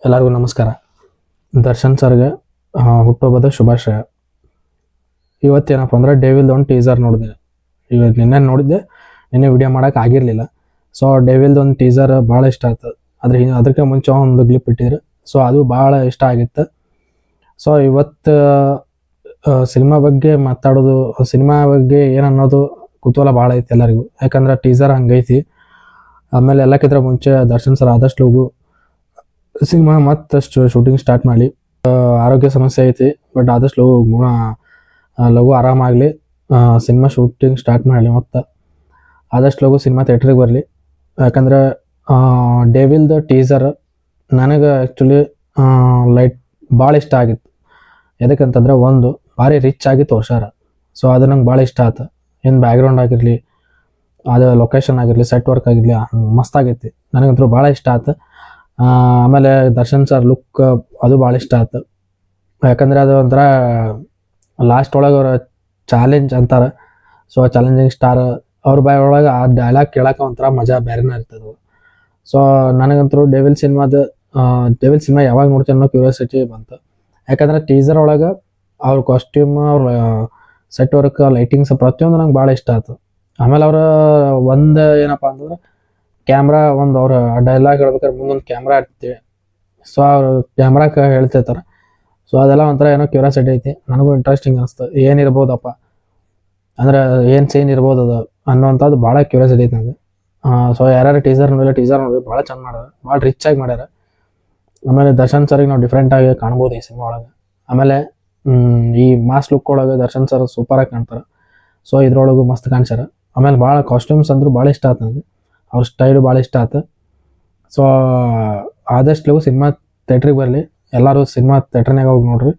ಎಲ್ಲರಿಗೂ ನಮಸ್ಕಾರ. ದರ್ಶನ್ ಸರ್ಗೆ ಹುಟ್ಟುಹಬ್ಬದ ಶುಭಾಶಯ. ಇವತ್ತೇನಪ್ಪ ಅಂದ್ರೆ ಡೇವಿಲ್ದು ಒಂದು ಟೀಸರ್ ನೋಡಿದೆ. ಇವತ್ತು ನಿನ್ನೆ ವಿಡಿಯೋ ಮಾಡೋಕೆ ಆಗಿರಲಿಲ್ಲ. ಸೊ ಡೇವಿಲ್ದು ಒಂದು ಟೀಸರ್ ಭಾಳ ಇಷ್ಟ ಆಯ್ತು. ಅದಕ್ಕೆ ಮುಂಚೆ ಒಂದು ಕ್ಲಿಪ್ ಇಟ್ಟಿದ್ರು. ಸೊ ಅದು ಭಾಳ ಇಷ್ಟ ಆಗಿತ್ತು. ಸೊ ಇವತ್ತು ಸಿನಿಮಾ ಬಗ್ಗೆ ಮಾತಾಡೋದು, ಸಿನಿಮಾ ಬಗ್ಗೆ ಏನನ್ನೋದು ಕುತೂಹಲ ಭಾಳ ಐತಿ ಎಲ್ಲರಿಗೂ. ಯಾಕಂದ್ರೆ ಟೀಸರ್ ಹಂಗೈತಿ. ಆಮೇಲೆ ಎಲ್ಲಕ್ಕಿಂತ ಮುಂಚೆ ದರ್ಶನ್ ಸರ್ ಆದಷ್ಟು ಲಗು ಸಿನಿಮಾ ಮತ್ತಷ್ಟು ಶೂಟಿಂಗ್ ಸ್ಟಾರ್ಟ್ ಮಾಡಿ. ಆರೋಗ್ಯ ಸಮಸ್ಯೆ ಐತಿ, ಬಟ್ ಆದಷ್ಟು ಲಗು ಆರಾಮಾಗಲಿ. ಸಿನಿಮಾ ಶೂಟಿಂಗ್ ಸ್ಟಾರ್ಟ್ ಮಾಡಲಿ, ಮತ್ತು ಆದಷ್ಟು ಲಗು ಸಿನಿಮಾ ಥಿಯೇಟ್ರಿಗೆ ಬರಲಿ. ಯಾಕಂದ್ರೆ ಡೇವಿಲ್ದು ಟೀಸರ್ ನನಗೆ ಆ್ಯಕ್ಚುಲಿ ಭಾಳ ಇಷ್ಟ ಆಗಿತ್ತು. ಎದಕ್ಕಂತಂದ್ರೆ ಒಂದು ಭಾರಿ ರಿಚ್ ಆಗಿ ತೋರ್ಸಾರ. ಸೊ ಅದು ನಂಗೆ ಭಾಳ ಇಷ್ಟ ಆಯ್ತು. ಏನು ಬ್ಯಾಕ್ಗ್ರೌಂಡ್ ಆಗಿರಲಿ, ಅದು ಲೊಕೇಶನ್ ಆಗಿರಲಿ, ಸೆಟ್ ವರ್ಕ್ ಆಗಿರಲಿ, ಮಸ್ತಾಗೈತಿ. ನನಗಂತೂ ಭಾಳ ಇಷ್ಟ ಆಯ್ತು. ಆಮೇಲೆ ದರ್ಶನ್ ಸರ್ ಲುಕ್ ಅದು ಭಾಳ ಇಷ್ಟ ಆಯ್ತು. ಯಾಕಂದರೆ ಅದು ಒಂಥರ ಲಾಸ್ಟ್ ಒಳಗೆ ಅವ್ರ ಚಾಲೆಂಜ್ ಅಂತಾರೆ. ಸೊ ಚಾಲೆಂಜಿಂಗ್ ಸ್ಟಾರ್ ಅವ್ರ ಬಾಯಿ ಒಳಗೆ ಆ ಡೈಲಾಗ್ ಕೇಳೋಕೆ ಒಂಥರ ಮಜಾ ಬೇರೆನೇ ಇರ್ತದೆ. ಸೊ ನನಗಂತೂ ಡೇವಿಲ್ ಸಿನಿಮಾ ಯಾವಾಗ ನೋಡ್ತೀನಿ ಅನ್ನೋ ಕ್ಯೂರಿಯಾಸಿಟಿ ಬಂತು. ಯಾಕಂದರೆ ಟೀಸರ್ ಒಳಗೆ ಅವ್ರ ಕಾಸ್ಟ್ಯೂಮ್, ಅವ್ರ ಸೆಟ್ ವರ್ಕ್, ಲೈಟಿಂಗ್ಸ್ ಪ್ರತಿಯೊಂದು ನಂಗೆ ಭಾಳ ಇಷ್ಟ ಆಯ್ತು. ಆಮೇಲೆ ಅವ್ರ ಒಂದು ಏನಪ್ಪ ಅಂತಂದ್ರೆ ಕ್ಯಾಮ್ರಾ, ಒಂದು ಅವ್ರ ಡೈಲಾಗ್ ಹೇಳ್ಬೇಕಾದ್ರೆ ಮುಂದೊಂದು ಕ್ಯಾಮ್ರಾ ಇರ್ತೀವಿ. ಸೊ ಅವ್ರು ಕ್ಯಾಮ್ರಾಕ್ಕೆ ಹೇಳ್ತಿರ್ತಾರೆ. ಸೊ ಅದೆಲ್ಲ ಒಂಥರ ಏನೋ ಕ್ಯೂರಿಯಾಸಿಟಿ ಐತಿ. ನನಗೂ ಇಂಟ್ರೆಸ್ಟಿಂಗ್ ಅನಿಸ್ತು. ಏನಿರ್ಬೋದಪ್ಪ ಅಂದ್ರೆ ಏನು ಸೀನ್ ಇರ್ಬೋದು ಅದು ಅನ್ನೋವಂಥದ್ದು ಭಾಳ ಕ್ಯೂರಿಯಾಸಿಟಿ ಐತೆ ನನಗೆ. ಸೊ ಯಾರ್ಯಾರು ಟೀಸರ್ ನೋಡಿ ಭಾಳ ಚೆಂದ ಮಾಡ್ಯಾರ, ಭಾಳ ರಿಚ್ ಆಗಿ ಮಾಡ್ಯಾರ. ಆಮೇಲೆ ದರ್ಶನ್ ಸರ್ಗೆ ನಾವು ಡಿಫ್ರೆಂಟಾಗಿ ಕಾಣ್ಬೋದು ಈ ಸಿನಿಮಾ ಒಳಗೆ. ಆಮೇಲೆ ಈ ಮಾಸ್ ಲುಕ್ ಒಳಗೆ ದರ್ಶನ್ ಸರ್ ಸೂಪರಾಗಿ ಕಾಣ್ತಾರೆ. ಸೊ ಇದ್ರೊಳಗೂ ಮಸ್ತ್ ಕಾಣಿಸ್ಯಾರ. ಆಮೇಲೆ ಭಾಳ ಕಾಸ್ಟ್ಯೂಮ್ಸ್ ಅಂದರೂ ಭಾಳ ಇಷ್ಟ ಆಯ್ತು ನನಗೆ. ಅವ್ರ ಸ್ಟೈಲು ಭಾಳ ಇಷ್ಟ ಆಯ್ತು. ಸೊ ಆದಷ್ಟು ಸಿನಿಮಾ ಥಿಯೇಟ್ರಿಗೆ ಬರಲಿ. ಎಲ್ಲರೂ ಸಿನಿಮಾ ಥಿಯೇಟ್ರ್ನಾಗ ಹೋಗಿ ನೋಡ್ರಿ.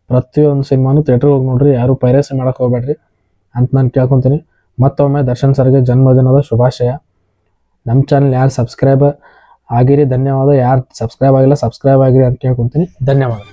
ಪ್ರತಿಯೊಂದು ಸಿನಿಮಾನು ಥಿಯೇಟ್ರಿಗೆ ಹೋಗಿ ನೋಡ್ರಿ. ಯಾರು ಪೈರೇಸಿ ಮಾಡೋಕೆ ಹೋಗ್ಬೇಡ್ರಿ ಅಂತ ನಾನು ಕೇಳ್ಕೊತೀನಿ. ಮತ್ತೊಮ್ಮೆ ದರ್ಶನ್ ಸರ್ಗೆ ಜನ್ಮದಿನದ ಶುಭಾಶಯ. ನಮ್ಮ ಚಾನಲ್ ಯಾರು ಸಬ್ಸ್ಕ್ರೈಬ್ ಆಗಿರಿ ಧನ್ಯವಾದ. ಯಾರು ಸಬ್ಸ್ಕ್ರೈಬ್ ಆಗಿಲ್ಲ ಸಬ್ಸ್ಕ್ರೈಬ್ ಆಗಿರಿ ಅಂತ ಕೇಳ್ಕೊತೀನಿ. ಧನ್ಯವಾದ.